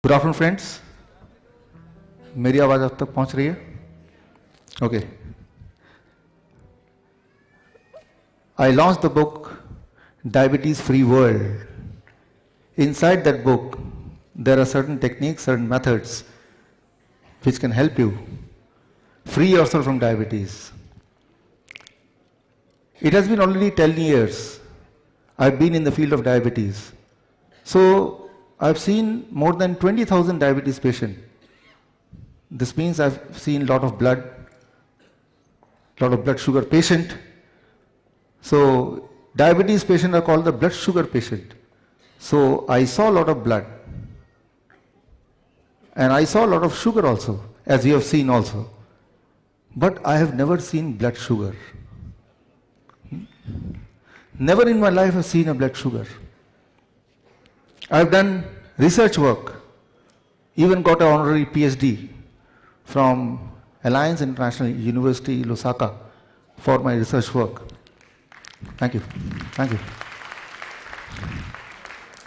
Good afternoon friends, मेरी आवाज आप तक पहुंच रही है? Okay. I launched the book Diabetes Free World. Inside that book, there are certain techniques, certain methods which can help you free yourself from diabetes. It has been already 10 years I've been in the field of diabetes. So I've seen more than 20,000 diabetes patients. This means I've seen a lot of blood sugar patient. So diabetes patients are called the blood sugar patient. So I saw a lot of blood. And I saw a lot of sugar also, as you have seen also. But I have never seen blood sugar. Never in my life have seen a blood sugar. I've done research work, even got an honorary PhD from Alliance International University, Lusaka, for my research work. Thank you. Thank you.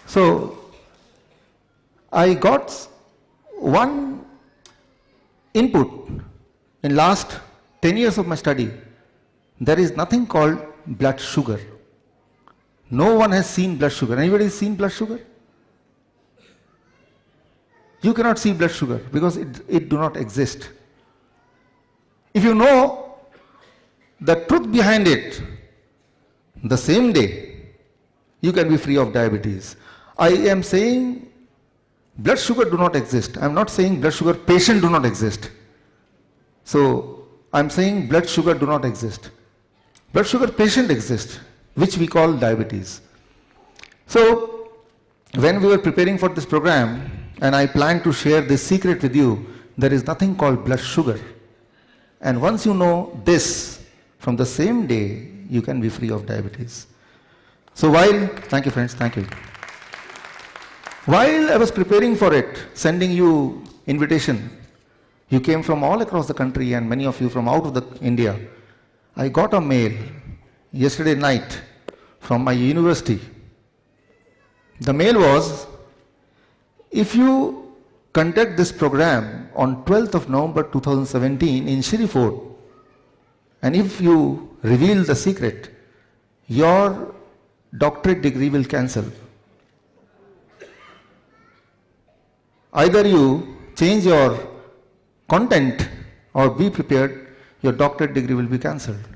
So, I got one input in last 10 years of my study. There is nothing called blood sugar. No one has seen blood sugar. Anybody seen blood sugar? You cannot see blood sugar because it do not exist. If you know the truth behind it, the same day you can be free of diabetes. I am saying blood sugar do not exist. I am not saying blood sugar patient do not exist. So I am saying blood sugar do not exist. Blood sugar patient exists, which we call diabetes. So when we were preparing for this program, and I plan to share this secret with you, there is nothing called blood sugar. And once you know this, from the same day, you can be free of diabetes. So thank you friends, thank you. While I was preparing for it, sending you invitation, you came from all across the country and many of you from out of India. I got a mail yesterday night from my university. The mail was, if you conduct this program on 12th of November 2017 in Shri Fort, and if you reveal the secret, your doctorate degree will cancel. Either you change your content or be prepared, your doctorate degree will be cancelled.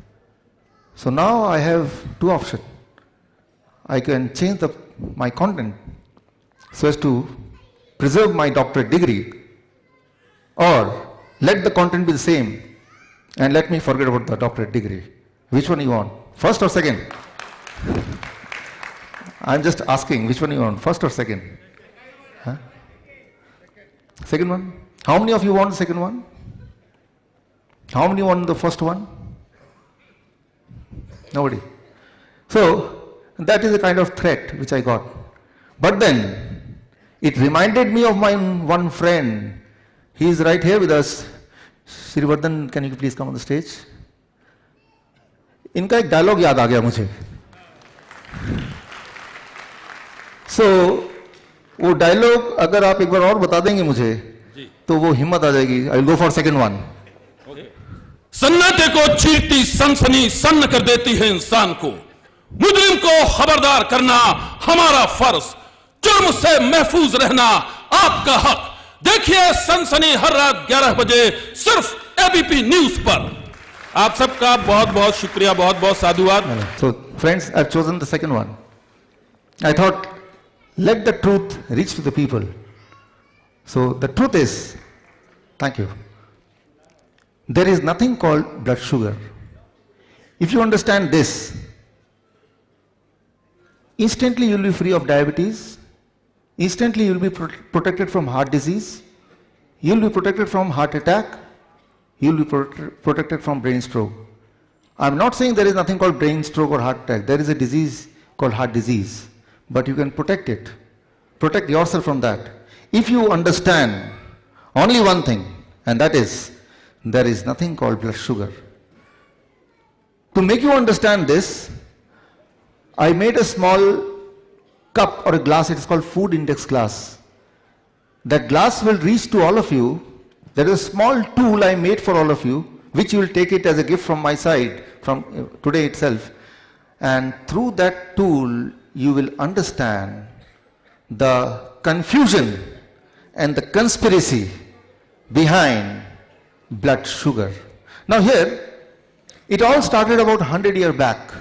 So now I have two options. I can change my content so as to preserve my doctorate degree, or let the content be the same and let me forget about the doctorate degree. Which one you want? First or second? I'm just asking, which one you want? First or second? Huh? Second one? How many of you want the second one? How many want the first one? Nobody. So that is a kind of threat which I got. But then it reminded me of my one friend. He is right here with us. Srivardhan, can you please come on the stage? इनका एक dialogue याद आ गया मुझे. So वो dialogue अगर आप एक बार और बता देंगे मुझे, तो वो हिम्मत आ जाएगी. I will go for second one. सन्नाटे को चीरती सनसनी सन्न कर देती है इंसान को. मुजरिम को खबरदार करना हमारा फर्ज. जुर्म से महफूज रहना आपका हक. देखिए सनसनी हर रात 11 बजे सिर्फ एबीपी न्यूज पर. आप सबका बहुत बहुत शुक्रिया, बहुत बहुत साधुवाद. So friends, I've chosen the second one. I thought, let the truth reach to the people. So the truth is, thank you, there is nothing called blood sugar. If you understand this, instantly you will be free of diabetes. Instantly you will be protected from heart disease. You will be protected from heart attack. You will be protected from brain stroke. I am not saying there is nothing called brain stroke or heart attack. There is a disease called heart disease. But you can protect it. Protect yourself from that. If you understand only one thing, and that is, there is nothing called blood sugar. To make you understand this, I made a small cup or a glass. It is called food index glass. that glass will reach to all of you. There is a small tool I made for all of you, which you will take it as a gift from my side, from today itself. And through that tool, you will understand the confusion and the conspiracy behind blood sugar. Now here, it all started about 100 years back.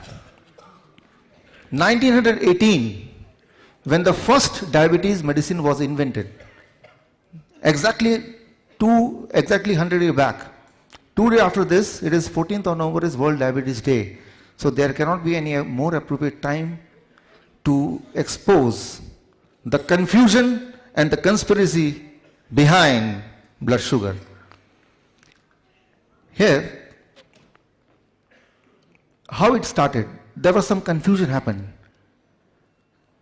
1918, when the first diabetes medicine was invented. Exactly 100 years back. 2 days after this, it is 14th of November is World Diabetes Day. So there cannot be any more appropriate time to expose the confusion and the conspiracy behind blood sugar. Here, how it started, there was some confusion happened.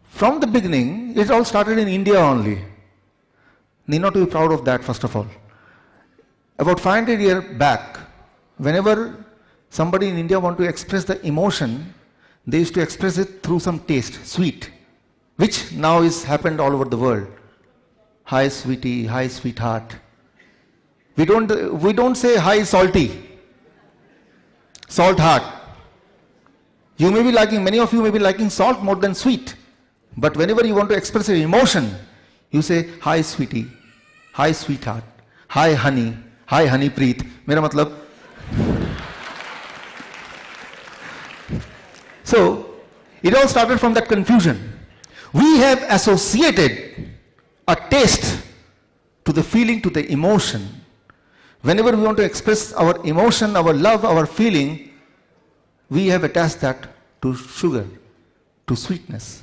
From the beginning, it all started in India only. Need not to be proud of that, first of all. About 500 years back, whenever somebody in India want to express the emotion, they used to express it through some taste, sweet, which now is happened all over the world. Hi sweetie, hi sweetheart. We don't say hi salty, salt heart. You may be liking, many of you may be liking salt more than sweet. But whenever you want to express your emotion, you say hi sweetie, hi sweetheart, hi honey, hi honey preet. Mera matlab. So, it all started from that confusion. We have associated a taste to the feeling, to the emotion. Whenever we want to express our emotion, our love, our feeling, we have attached that to sugar, to sweetness.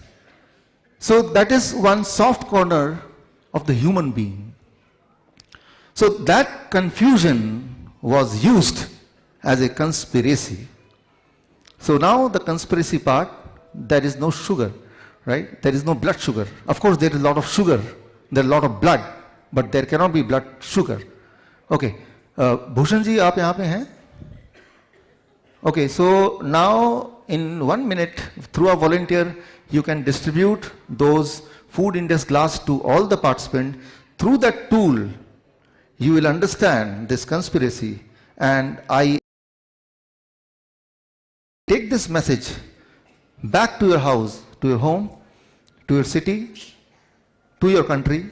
So that is one soft corner of the human being. So that confusion was used as a conspiracy. So now the conspiracy part, there is no sugar, right? There is no blood sugar. Of course there is a lot of sugar, there is a lot of blood, but there cannot be blood sugar. Okay, Bhushan ji, aap yahan pe hain? Okay, so now in 1 minute, through a volunteer, you can distribute those food index glass to all the participants. Through that tool, you will understand this conspiracy, and I take this message back to your house, to your home, to your city, to your country,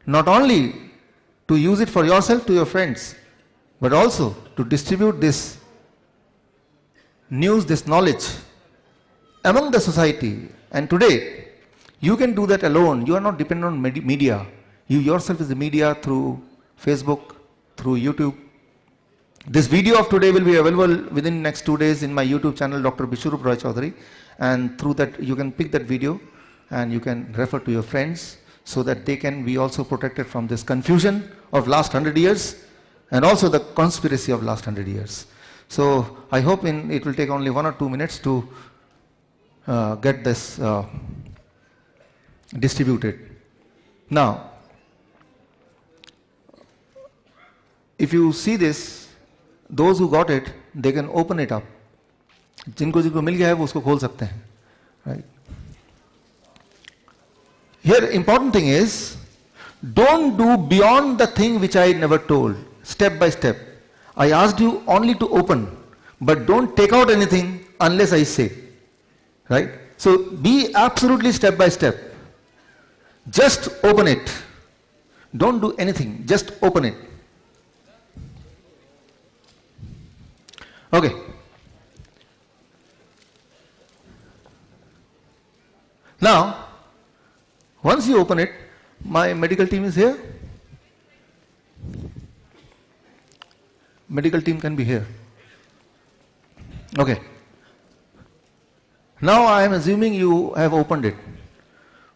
not only to use it for yourself, to your friends, but also to distribute this news, this knowledge among the society. And today, you can do that alone. You are not dependent on media. You yourself is the media through Facebook, through YouTube. This video of today will be available within next 2 days in my YouTube channel, Dr. Bishwarup Roy Chaudhary. And through that, you can pick that video and you can refer to your friends so that they can be also protected from this confusion of last 100 years and also the conspiracy of last 100 years. So I hope it will take only 1 or 2 minutes to get this distributed. Now, if you see this, those who got it, they can open it up. जिनको मिल गया है वो उसको खोल सकते हैं, right? Here, important thing is, don't do beyond the thing which I never told, step by step. I asked you only to open, but don't take out anything unless I say, right? So be absolutely step by step. Just open it. Don't do anything, just open it. Okay. Now, once you open it, my medical team is here. Medical team can be here. Okay. Now I am assuming you have opened it.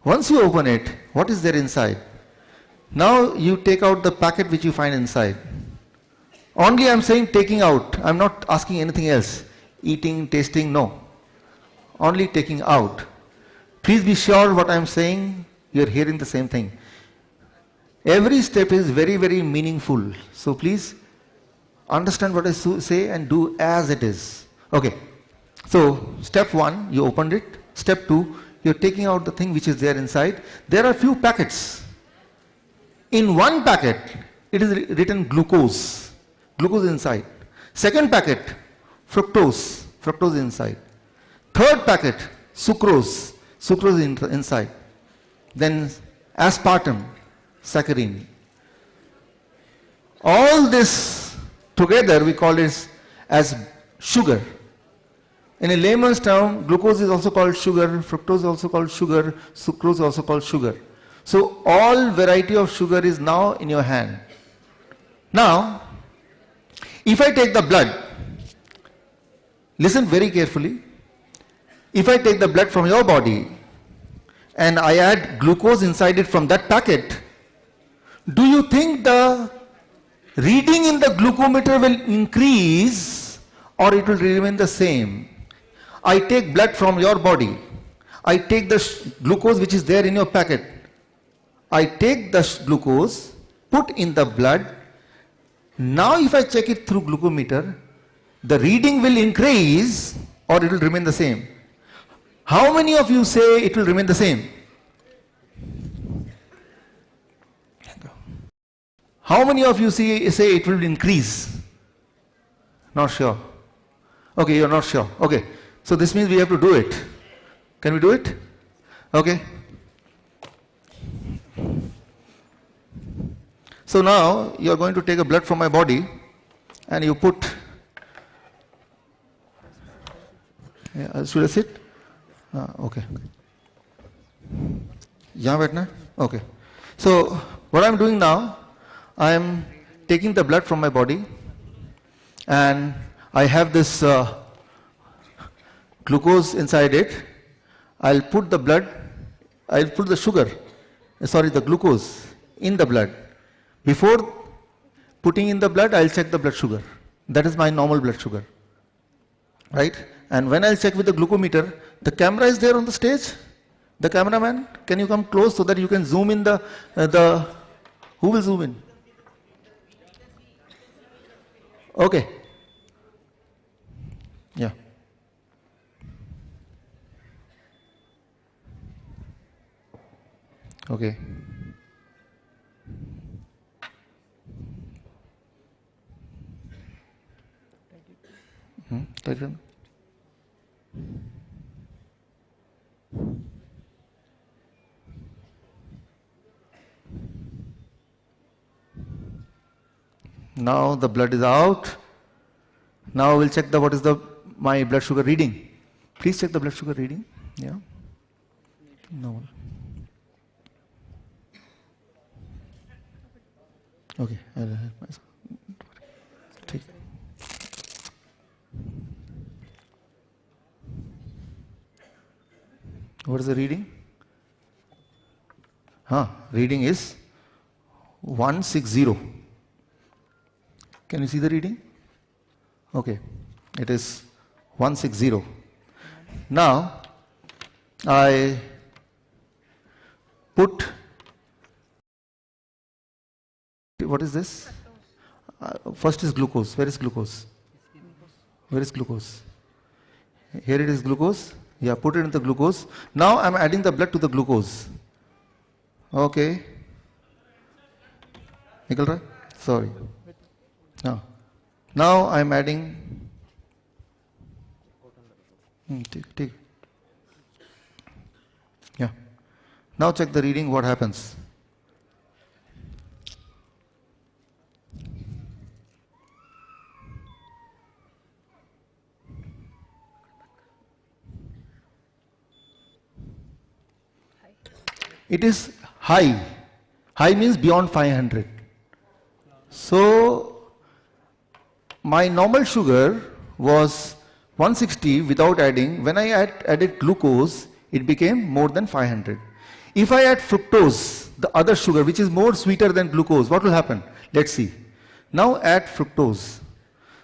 Once you open it, what is there inside? Now you take out the packet which you find inside. Only I am saying taking out. I am not asking anything else. Eating, tasting, no. Only taking out. Please be sure what I am saying, you are hearing the same thing. Every step is very, very meaningful. So please understand what I say and do as it is. Okay. So step 1, you opened it. Step 2, you are taking out the thing which is there inside. There are few packets. In one packet, it is written glucose, glucose inside. Second packet, fructose, fructose inside. Third packet, sucrose, sucrose inside. Then aspartame, saccharin. All this together we call it as sugar. In a layman's term, glucose is also called sugar, fructose is also called sugar, sucrose is also called sugar. So all variety of sugar is now in your hand. Now, if I take the blood, listen very carefully. If I take the blood from your body and I add glucose inside it from that packet, do you think the reading in the glucometer will increase or it will remain the same? I take blood from your body. I take the glucose which is there in your packet. I take the glucose, put in the blood. Now if I check it through glucometer, the reading will increase or it will remain the same. How many of you say it will remain the same? How many of you say it will increase? Not sure. Okay, you're not sure. Okay. So this means we have to do it. Can we do it? Okay. So now you are going to take a blood from my body and you put, should I sit? Okay. Yahan baithna? Okay. So what I'm doing now, I am taking the blood from my body and I have this glucose inside it. I'll put the blood, I'll put the sugar, the glucose in the blood. Before putting in the blood, I'll check the blood sugar. That is my normal blood sugar. Right? And when I'll check with the glucometer, the camera is there on the stage. The cameraman, can you come close so that you can zoom in who will zoom in? Okay. Yeah. Okay. Tighten. Now the blood is out. Now we'll check what is my blood sugar reading. Please check the blood sugar reading. Yeah. No. Okay. I'll help myself. Take. What is the reading? Reading is 160. Can you see the reading? Okay, it is 160. Now, I put, what is this? First is glucose. Where is glucose? Where is glucose? Here it is glucose. Yeah, put it in the glucose. Now I am adding the blood to the glucose. Okay. Nikal raha? Sorry. Now I am adding. Take. Yeah. Now check the reading. What happens? It is high. High means beyond 500. So my normal sugar was 160 without adding. When I added glucose, it became more than 500. If I add fructose, the other sugar which is more sweeter than glucose, what will happen? Let's see. Now add fructose.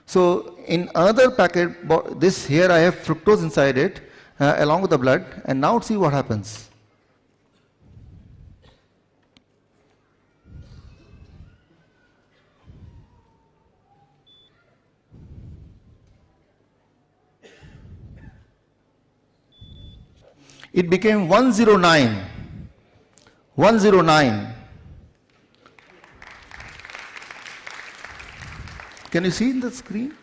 So in another packet, this here I have fructose inside it along with the blood, and now see what happens. It became 109, 109, Can you see in the screen?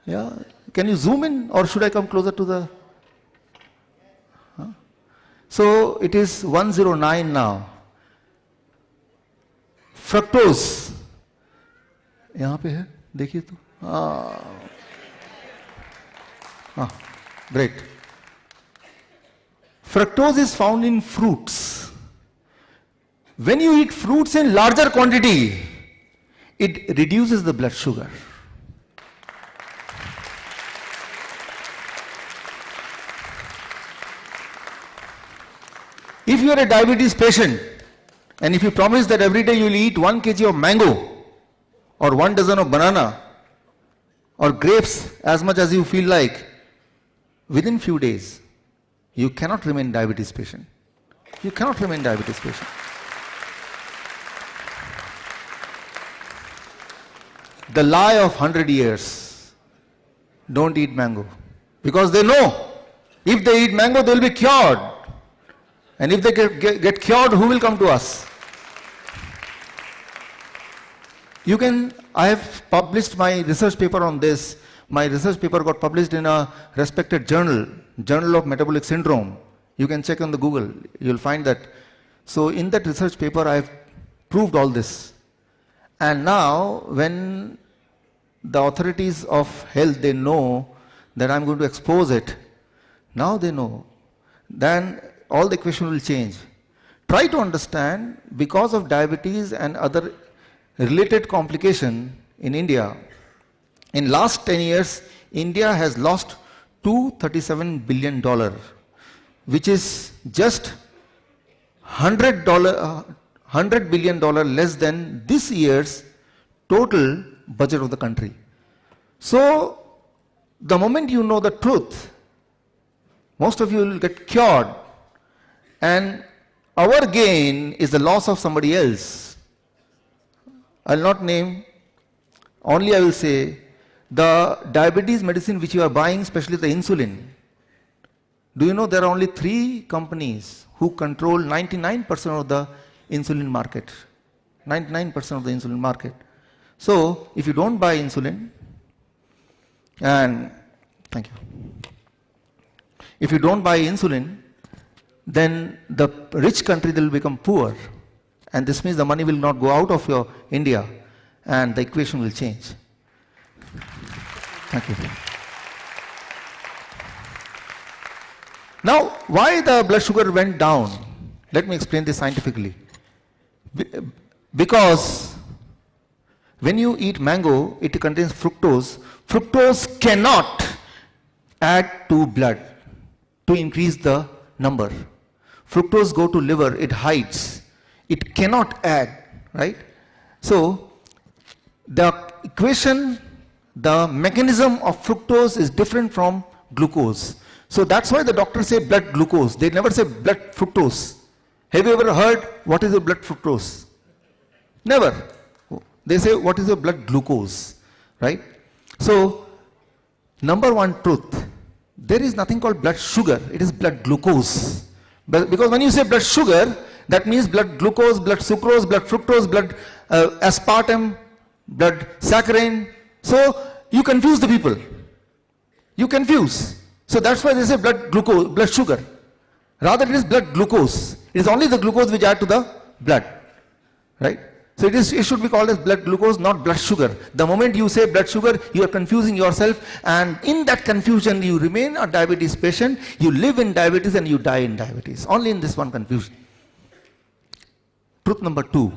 Yeah. Can you zoom in, or should I come closer to the? Huh? So it is 109 now. Fructose. यहाँ पे है, देखिए तो. Great. Fructose is found in fruits. When you eat fruits in larger quantity, it reduces the blood sugar. If you are a diabetes patient, and if you promise that every day you will eat 1 kg of mango, or 1 dozen of banana, or grapes as much as you feel like, within few days, you cannot remain diabetes patient. You cannot remain diabetes patient. The lie of 100 years, don't eat mango. Because they know, if they eat mango, they will be cured. And if they get cured, who will come to us? You can, I have published my research paper on this. My research paper got published in a respected journal, Journal of Metabolic Syndrome. You can check on the Google, you'll find that. So in that research paper, I have proved all this. And now, when the authorities of health, they know that I'm going to expose it, now they know, then all the equation will change. Try to understand, because of diabetes and other related complication in India, in last 10 years, India has lost $237 billion, which is just $100 billion less than this year's total budget of the country. So, the moment you know the truth, most of you will get cured, and our gain is the loss of somebody else. I will not name, only I will say, the diabetes medicine which you are buying, especially the insulin. Do you know there are only 3 companies who control 99% of the insulin market? 99% of the insulin market. So, if you don't buy insulin, and thank you. If you don't buy insulin, then the rich country will become poor. And this means the money will not go out of your India, and the equation will change. Thank you. Now, why the blood sugar went down? Let me explain this scientifically. Because when you eat mango, it contains fructose. Fructose cannot add to blood to increase the number. Fructose go to liver, it hides. It cannot add, right? So, the equation, the mechanism of fructose is different from glucose. So that's why the doctors say blood glucose. They never say blood fructose. Have you ever heard what is your blood fructose? Never. They say what is your blood glucose, right? So, number one truth, there is nothing called blood sugar, it is blood glucose. But because when you say blood sugar, that means blood glucose, blood sucrose, blood fructose, blood aspartame, blood saccharin. So, you confuse the people. You confuse. So that's why they say blood glucose, blood sugar. Rather it is blood glucose. It is only the glucose which add to the blood. Right? So it should be called as blood glucose, not blood sugar. The moment you say blood sugar, you are confusing yourself, and in that confusion you remain a diabetes patient, you live in diabetes and you die in diabetes. Only in this one confusion. Truth number 2.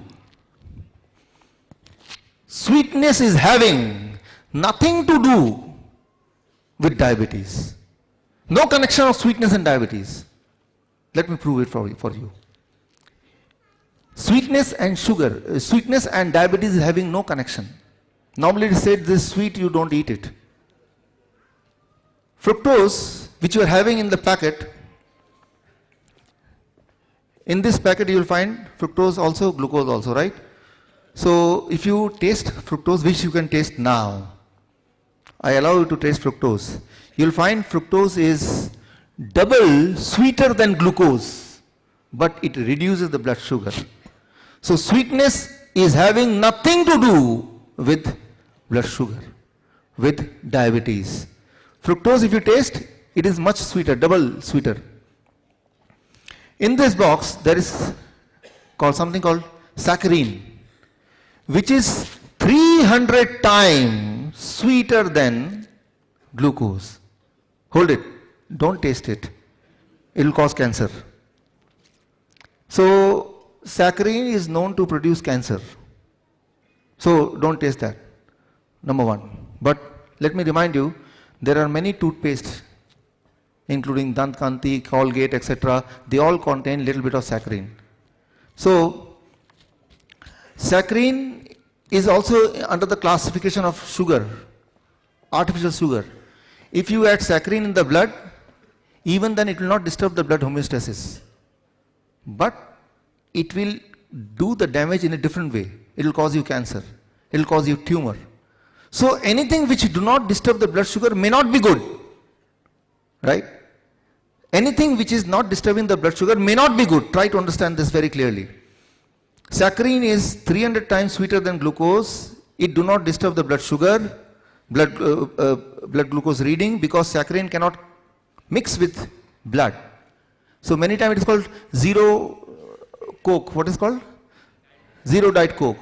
Sweetness is having nothing to do with diabetes. No connection of sweetness and diabetes. Let me prove it for you. Sweetness and sugar, sweetness and diabetes is having no connection. Normally it is said this sweet, you don't eat it. Fructose, which you are having in the packet, in this packet you will find fructose also, glucose also, right? So if you taste fructose, which you can taste now, I allow you to taste fructose. You will find fructose is double sweeter than glucose, but it reduces the blood sugar. So sweetness is having nothing to do with blood sugar with diabetes. Fructose, if you taste, it is much sweeter, double sweeter. In this box, there is something called saccharin, which is 300 times sweeter than glucose. Hold it, don't taste it. It will cause cancer. So, saccharin is known to produce cancer. So, don't taste that, number one. But let me remind you, there are many toothpastes, including Dant Kanti, Colgate, etc. They all contain little bit of saccharin. So, saccharin is also under the classification of sugar, artificial sugar. If you add saccharin in the blood, even then it will not disturb the blood homeostasis. But it will do the damage in a different way. It will cause you cancer. It will cause you tumor. So anything which do not disturb the blood sugar may not be good. Right? Anything which is not disturbing the blood sugar may not be good. Try to understand this very clearly. Saccharin is 300 times sweeter than glucose. It do not disturb the blood sugar, blood glucose reading, because saccharin cannot mix with blood. So many times it is called zero Coke. What is called? Zero Diet Coke.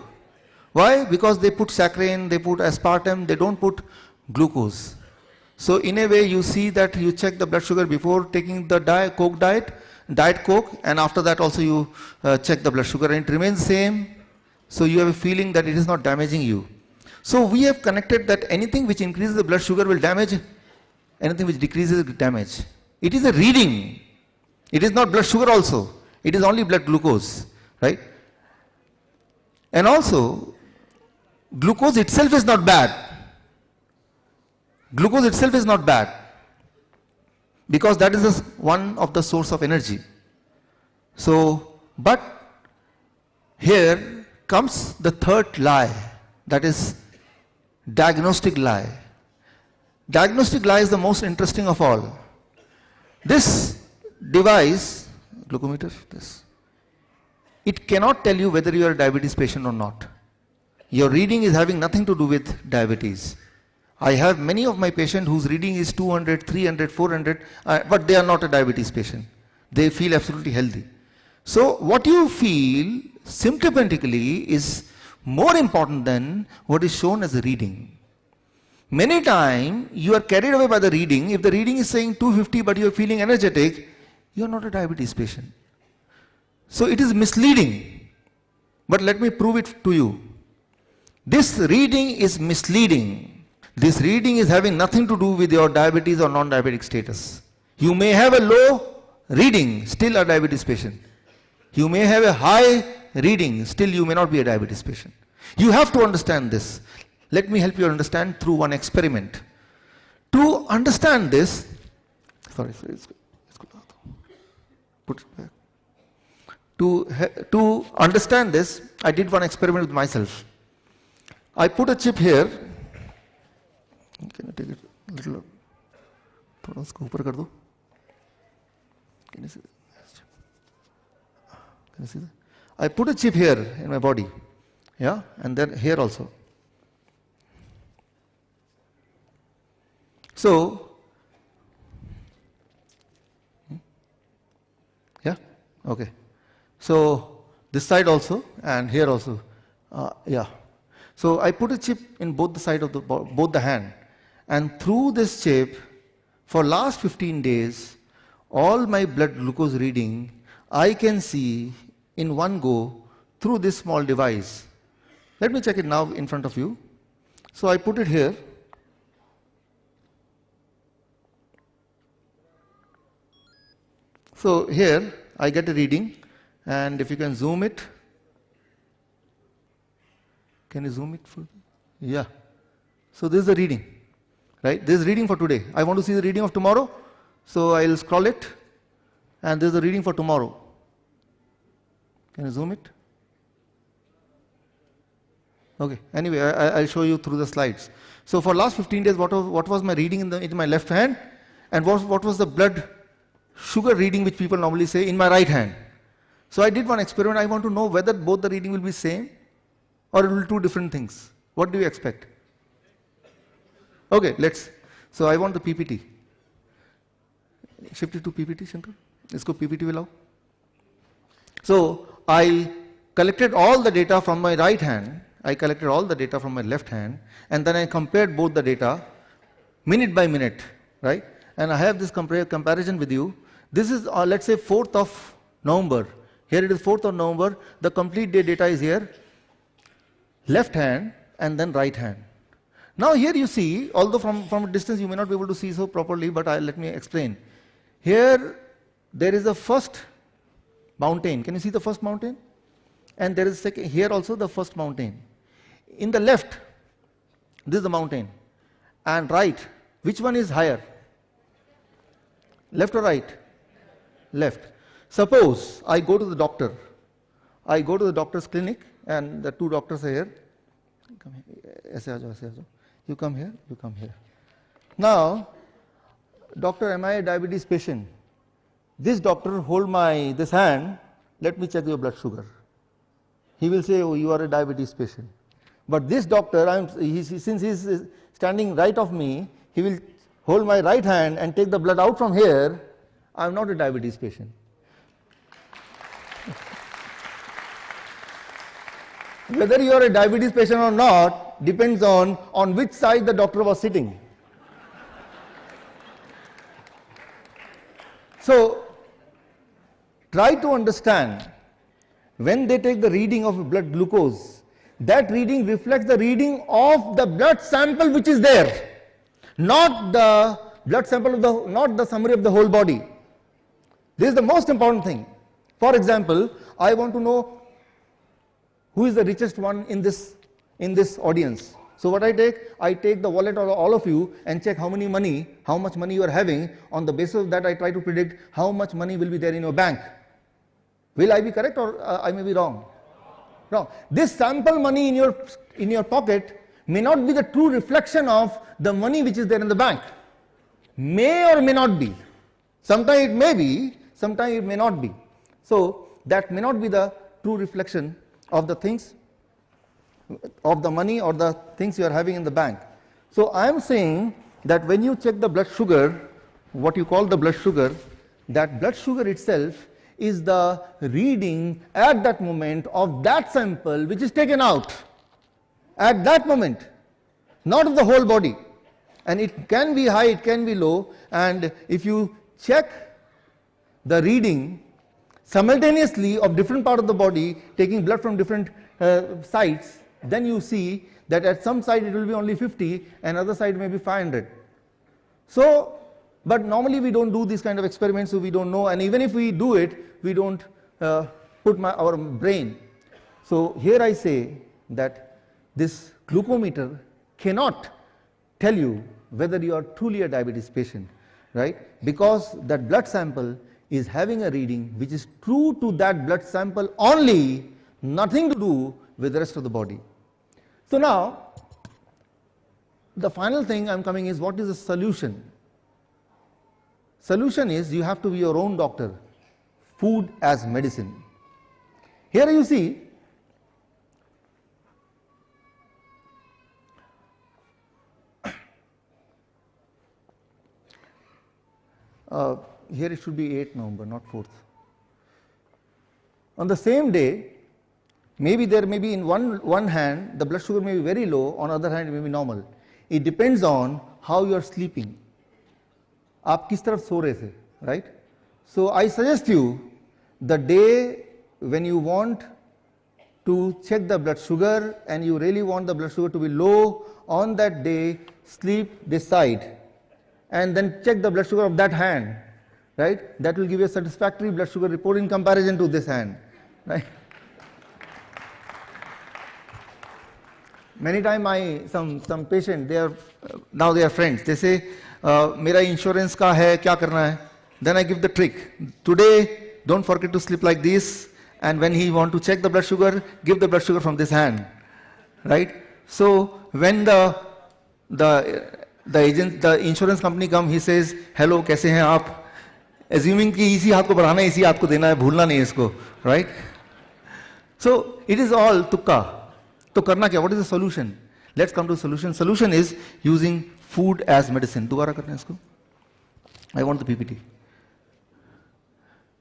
Why? Because they put saccharin, they put aspartame, they don't put glucose. So in a way you see that you check the blood sugar before taking the Diet Coke, and after that also you check the blood sugar and it remains same. So you have a feeling that it is not damaging you. So we have connected that anything which increases the blood sugar will damage, anything which decreases will damage. It is a reading. It is not blood sugar also. It is only blood glucose, right? And also, glucose itself is not bad. Glucose itself is not bad, because that is one of the source of energy. So, but here comes the third lie, that is diagnostic lie. Diagnostic lie is the most interesting of all. This device, glucometer, it cannot tell you whether you are a diabetes patient or not. Your reading is having nothing to do with diabetes. I have many of my patients whose reading is 200, 300, 400, but they are not a diabetes patient. They feel absolutely healthy. So what you feel symptomatically is more important than what is shown as a reading. Many times you are carried away by the reading. If the reading is saying 250 but you are feeling energetic, you are not a diabetes patient. So it is misleading. But let me prove it to you. This reading is misleading. This reading is having nothing to do with your diabetes or non-diabetic status. You may have a low reading, still a diabetes patient. You may have a high reading, still you may not be a diabetes patient. You have to understand this. Let me help you understand through one experiment. To understand this, put it back. To understand this, I did one experiment with myself. I put a chip here. Can you take it a little? Can you see that? Can you see that? I put a chip here in my body, yeah, and then here also. So, yeah, okay. So this side also and here also, yeah. So I put a chip in both the side of both the hand, and through this chip, for last 15 days, all my blood glucose reading I can see in one go through this small device. Let me check it now in front of you. So I put it here. So here I get a reading, and if you can zoom it. Can you zoom it full? Yeah. So this is the reading, right? This is reading for today. I want to see the reading of tomorrow, so I'll scroll it, and this is the reading for tomorrow. Can you zoom it? Okay. Anyway, I'll show you through the slides. So for last 15 days, what was my reading in my left hand, and what was the blood sugar reading which people normally say in my right hand. So I did one experiment. I want to know whether both the reading will be same or it will be two different things. What do you expect? Okay, let's. So I want the PPT. Shift it to PPT, Shankar. Let's go PPT will. So I collected all the data from my right hand. I collected all the data from my left hand, and then I compared both the data minute by minute, right? And I have this comparison with you. This is, let's say, 4th of November. Here it is 4th of November. The complete day data is here. Left hand and then right hand. Now here you see, although from a distance you may not be able to see so properly, but let me explain. Here there is the first mountain. Can you see the first mountain? And there is second, here also the first mountain. In the left, this is the mountain. And right, which one is higher? Left or right? Left. Suppose I go to the doctor. I go to the doctor's clinic and the two doctors are here. Come here. You come here, you come here. Now, doctor, am I a diabetes patient? This doctor hold this hand, let me check your blood sugar. He will say, oh, you are a diabetes patient. But this doctor, since he is standing right of me, he will hold my right hand and take the blood out from here. I am not a diabetes patient. Whether you are a diabetes patient or not depends on which side the doctor was sitting. So, try to understand, when they take the reading of blood glucose, that reading reflects the reading of the blood sample which is there, not the blood sample of not the summary of the whole body. This is the most important thing. For example, I want to know who is the richest one in this audience. So what I take the wallet of all of you and check how much money you are having. On the basis of that, I try to predict how much money will be there in your bank. Will I be correct or I may be wrong? Wrong. This sample money in your pocket may not be the true reflection of the money which is there in the bank. May or may not be. Sometimes it may be, sometimes it may not be. So that may not be the true reflection of the things, of the money or the things you are having in the bank. So I am saying that when you check the blood sugar, what you call the blood sugar, that blood sugar itself is the reading at that moment of that sample which is taken out at that moment, not of the whole body. And it can be high, it can be low, and if you check the reading simultaneously of different part of the body, taking blood from different sites, then you see that at some side it will be only 50 and other side may be 500. So, but normally we don't do this kind of experiments, so we don't know, and even if we do it, we don't put our brain. So here I say that this glucometer cannot tell you whether you are truly a diabetes patient, right? Because that blood sample is having a reading which is true to that blood sample only, nothing to do with the rest of the body. So now, the final thing I'm coming is, what is the solution? Solution is, you have to be your own doctor. Food as medicine. Here you see, here it should be 8th November, not 4th. On the same day, maybe there may be in one hand, the blood sugar may be very low, on the other hand it may be normal. It depends on how you are sleeping. आप किस तरफ सो रहे थे, right? So I suggest you, the day when you want to check the blood sugar and you really want the blood sugar to be low, on that day sleep this side and then check the blood sugar of that hand, right? That will give you a satisfactory blood sugar report in comparison to this hand, right? Many times some patient, now they are friends, they say, मेरा insurance का है, क्या करना है? Then I give the trick. Today, don't forget to sleep like this, and when he want to check the blood sugar, give the blood sugar from this hand, right? So when the insurance company come, he says, hello, कैसे हैं आप? Assuming कि इसी हाथ को बढ़ाना है, इसी हाथ को देना है, भूलना नहीं इसको, right? So it is all tukka. तो करना क्या? What is the solution? Let's come to the solution. Solution is using food as medicine. दोबारा करना है इसको. I want the PPT.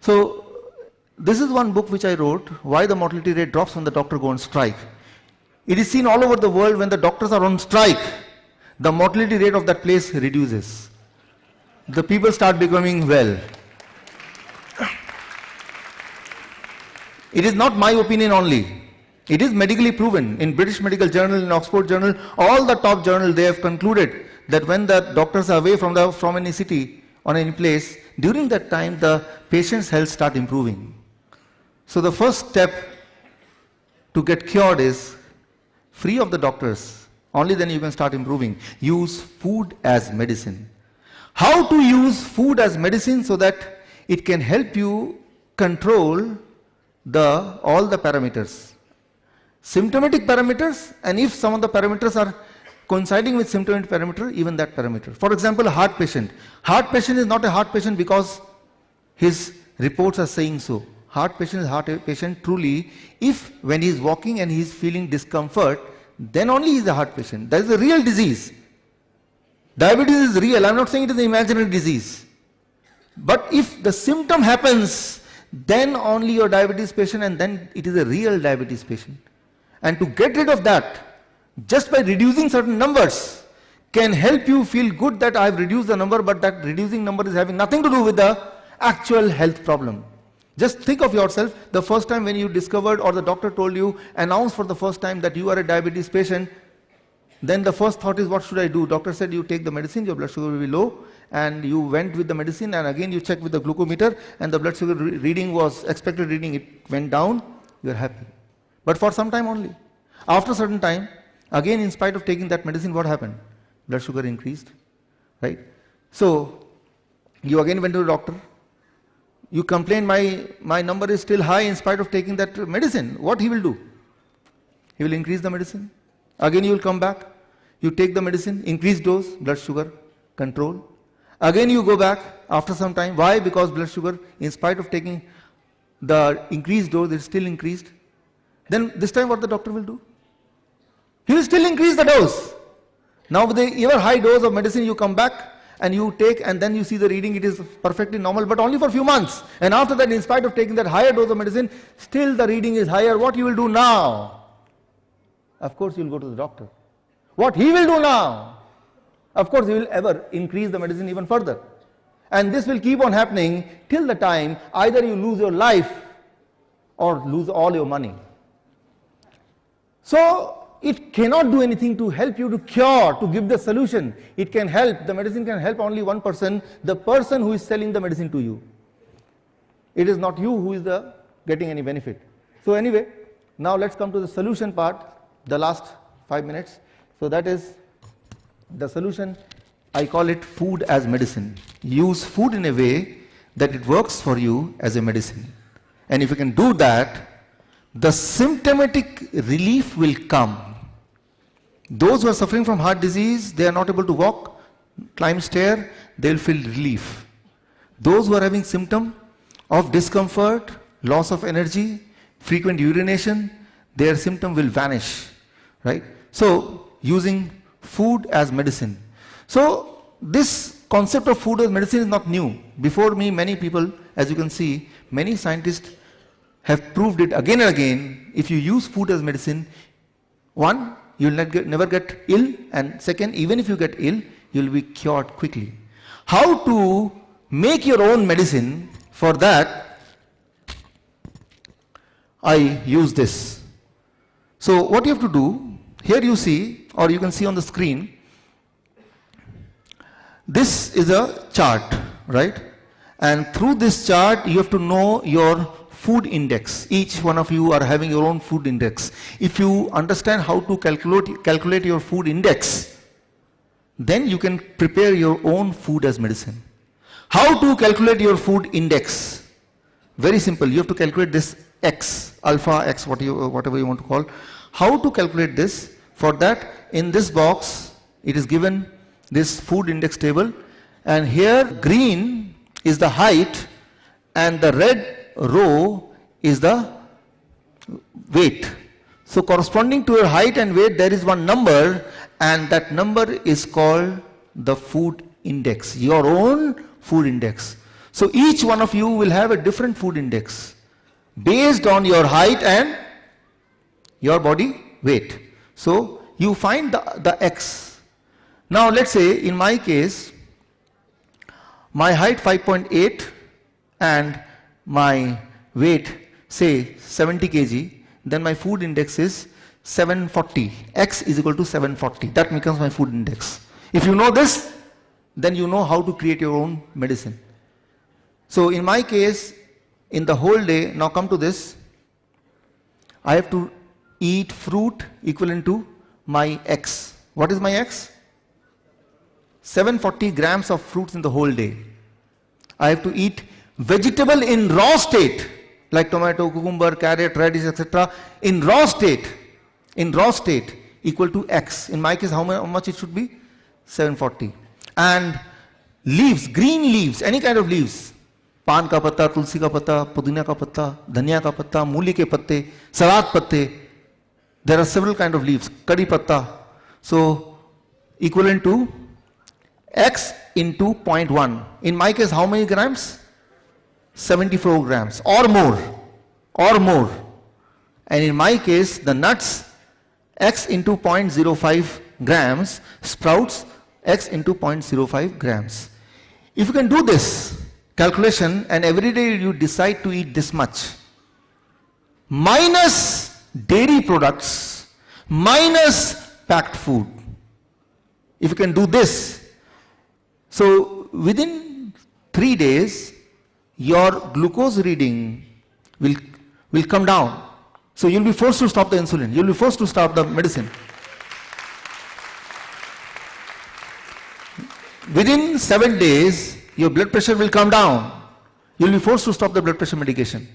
So, this is one book which I wrote, Why the Mortality Rate Drops When the Doctor Go on Strike. It is seen all over the world when the doctors are on strike, the mortality rate of that place reduces. The people start becoming well. It is not my opinion only. It is medically proven. In British Medical Journal, in Oxford Journal, all the top journals, they have concluded that when the doctors are away from any city or any place, during that time the patient's health start improving. So the first step to get cured is free of the doctors. Only then you can start improving. Use food as medicine. How to use food as medicine so that it can help you control all the parameters. Symptomatic parameters, and if some of the parameters are coinciding with symptomatic parameter, even that parameter. For example, a heart patient. Heart patient is not a heart patient because his reports are saying so. Heart patient is heart patient truly if when he is walking and he is feeling discomfort, then only he is a heart patient. That is a real disease. Diabetes is real. I am not saying it is an imaginary disease. But if the symptom happens, then only your diabetes patient, and then it is a real diabetes patient. And to get rid of that, just by reducing certain numbers, can help you feel good that I have reduced the number, but that reducing number is having nothing to do with the actual health problem. Just think of yourself, the first time when you discovered or the doctor told you, announced for the first time that you are a diabetes patient, then the first thought is, what should I do? Doctor said you take the medicine, your blood sugar will be low, and you went with the medicine, and again you checked with the glucometer, and the blood sugar reading was expected reading, it went down, you are happy. But for some time only. After a certain time, again in spite of taking that medicine, what happened? Blood sugar increased, right? So, you again went to the doctor. You complain, my number is still high in spite of taking that medicine. What he will do? He will increase the medicine. Again you will come back. You take the medicine, increase dose, blood sugar, control. Again you go back after some time. Why? Because blood sugar, in spite of taking the increased dose, is still increased. Then this time what the doctor will do? He will still increase the dose. Now with the ever high dose of medicine you come back and you take, and then you see the reading, it is perfectly normal, but only for a few months. And after that, in spite of taking that higher dose of medicine, still the reading is higher. What you will do now? Of course you will go to the doctor. What he will do now? Of course he will ever increase the medicine even further. And this will keep on happening till the time either you lose your life or lose all your money. So it cannot do anything to help you to cure, to give the solution. It can help, the medicine can help only one person, the person who is selling the medicine to you. It is not you who is getting any benefit. So anyway, now let's come to the solution part, the last 5 minutes. So that is the solution. I call it food as medicine. Use food in a way that it works for you as a medicine. And if you can do that, the symptomatic relief will come. Those who are suffering from heart disease, they are not able to walk, climb stair, they will feel relief. Those who are having symptom of discomfort, loss of energy, frequent urination, their symptom will vanish, right? So, using food as medicine. So, this concept of food as medicine is not new. Before me, many people, as you can see, many scientists have proved it again and again. If you use food as medicine, one, you will never get ill, and second, even if you get ill, you will be cured quickly. How to make your own medicine? For that, I use this. So what you have to do, here you see, or you can see on the screen, this is a chart, right? And through this chart, you have to know your food index. Each one of you are having your own food index. If you understand how to calculate your food index, then you can prepare your own food as medicine. How to calculate your food index? Very simple. You have to calculate this X, alpha X, whatever you want to call. How to calculate this? For that, in this box, it is given this food index table, and here green is the height and the red row is the weight. So corresponding to your height and weight, there is one number, and that number is called the food index, your own food index. So each one of you will have a different food index based on your height and your body weight. So you find the X. Now let's say in my case, my height 5.8 and my weight say 70 kg, then my food index is 740. X is equal to 740. That becomes my food index. If you know this, then you know how to create your own medicine. So in my case, in the whole day, now come to this, I have to eat fruit equivalent to my X. What is my X? 740 grams of fruits in the whole day. I have to eat vegetable in raw state, like tomato, cucumber, carrot, radish, etc. in raw state, equal to X. In my case, how much it should be? 740. And leaves, green leaves, any kind of leaves, पान का पत्ता, तुलसी का पत्ता, पुदीना का पत्ता, धनिया का पत्ता, मूली के पत्ते, सलाद पत्ते, there are several kind of leaves, कड़ी पत्ता. So equivalent to X into 0.1. In my case, how many grams? 74 grams or more, And in my case, the nuts, X into 0.05 grams, sprouts, X into 0.05 grams. If you can do this calculation and every day you decide to eat this much, minus dairy products, minus packed food. If you can do this, so within 3 days, your glucose reading will come down. So you'll be forced to stop the insulin. You'll be forced to stop the medicine. Within 7 days, your blood pressure will come down. You'll be forced to stop the blood pressure medication.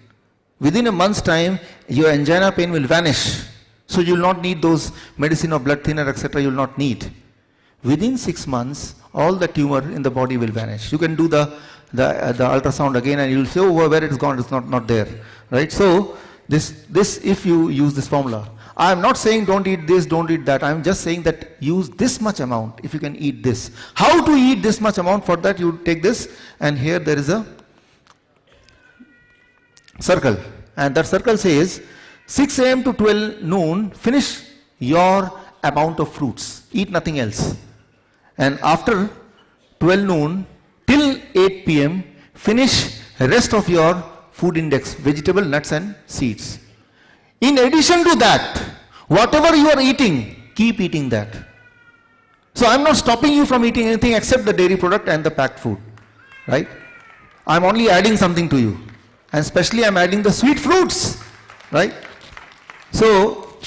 Within a month's time, your angina pain will vanish. So you'll not need those medicine or blood thinner, etc. You'll not need. Within 6 months, all the tumor in the body will vanish. You can do the ultrasound again and you'll say, oh, where it's gone, it's not there. Right? So this if you use this formula. I am not saying don't eat this, don't eat that. I am just saying that use this much amount if you can eat this. How to eat this much amount? For that you take this, and here there is a circle, and that circle says 6 a.m. to 12 noon finish your amount of fruits, eat nothing else, and after 12 noon till 8 p.m. finish rest of your food index, vegetable, nuts and seeds. In addition to that, whatever you are eating, keep eating that. So I am not stopping you from eating anything except the dairy product and the packed food, right? I am only adding something to you, and especially I am adding the sweet fruits, right? So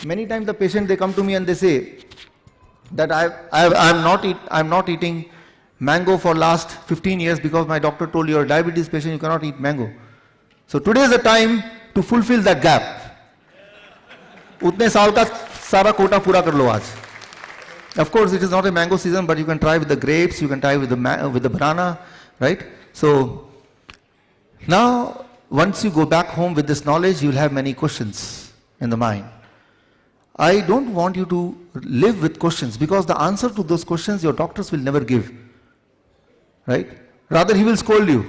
many times the patient, they come to me and they say that I am not eating mango for last 15 years because my doctor told you are a diabetes patient, you cannot eat mango. So today is the time to fulfill that gap. उतने साल का सारा कोटा पूरा कर लो आज. Of course, it is not a mango season, but you can try with the grapes, you can try with the banana, right? So now, once you go back home with this knowledge, you will have many questions in the mind. I don't want you to live with questions, because the answer to those questions your doctors will never give, right? Rather, he will scold you.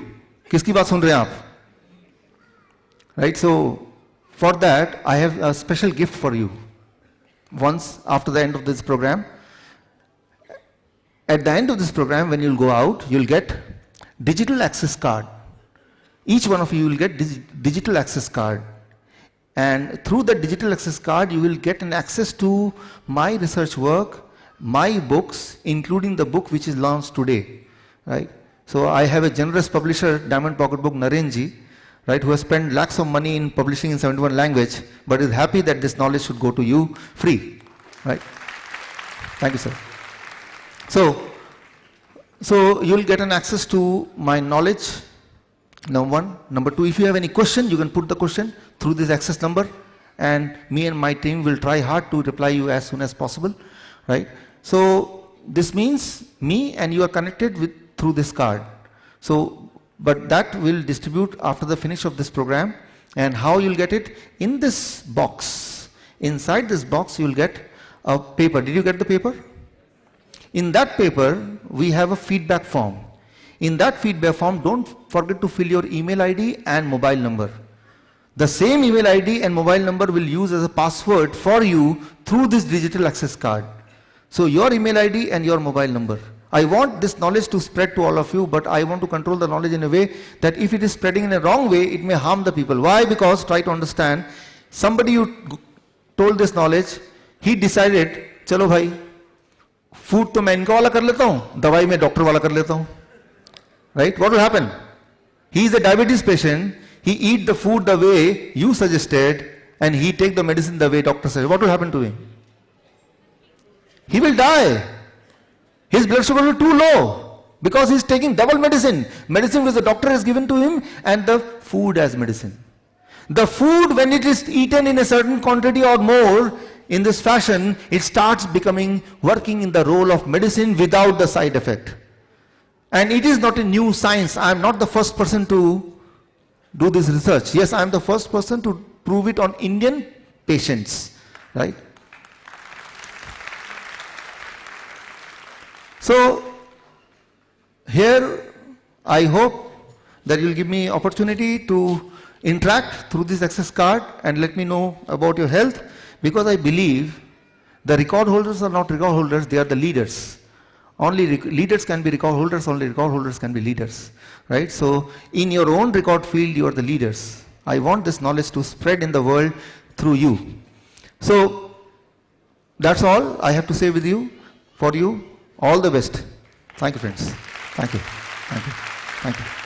किसकी बात सुन रहे हैं आप? Right? So for that, I have a special gift for you. Once after the end of this program, at the end of this program, when you'll go out, you'll get digital access card. Each one of you will get digital access card. And through the digital access card, you will get an access to my research work, my books, including the book which is launched today. Right? So I have a generous publisher, Diamond Pocket Book, Narenji, right, who has spent lakhs of money in publishing in 71 language, but is happy that this knowledge should go to you free, right? Thank you, sir. So you'll get an access to my knowledge, number one. Number two, if you have any question, you can put the question through this access number, and me and my team will try hard to reply you as soon as possible, right? So this means me and you are connected with through this card. So but that will distribute after the finish of this program. And how you'll get it? In this box. Inside this box, you'll get a paper. Did you get the paper? In that paper, we have a feedback form. In that feedback form, don't forget to fill your email ID and mobile number. The same email ID and mobile number will use as a password for you through this digital access card. So your email ID and your mobile number. I want this knowledge to spread to all of you, but I want to control the knowledge in a way that if it is spreading in a wrong way, it may harm the people. Why? Because, try to understand, somebody you told this knowledge, he decided, चलो भाई, food तो मैं इनका वाला कर लेता हूँ, दवाई मैं डॉक्टर वाला कर लेता हूँ. Right? What will happen? He is a diabetes patient, he eat the food the way you suggested, and he take the medicine the way doctor said. What will happen to him? He will die. His blood sugar will be too low because he is taking double medicine. Medicine which the doctor has given to him and the food as medicine. The food, when it is eaten in a certain quantity or more in this fashion, it starts working in the role of medicine without the side effect. And it is not a new science. I am not the first person to do this research. Yes, I am the first person to prove it on Indian patients, right? So here I hope that you will give me opportunity to interact through this access card and let me know about your health, because I believe the record holders are not record holders, they are the leaders. Only leaders can be record holders, only record holders can be leaders, right? So in your own record field, you are the leaders. I want this knowledge to spread in the world through you. So that's all I have to say with you, for you. All the best. Thank you, friends. Thank you. Thank you. Thank you.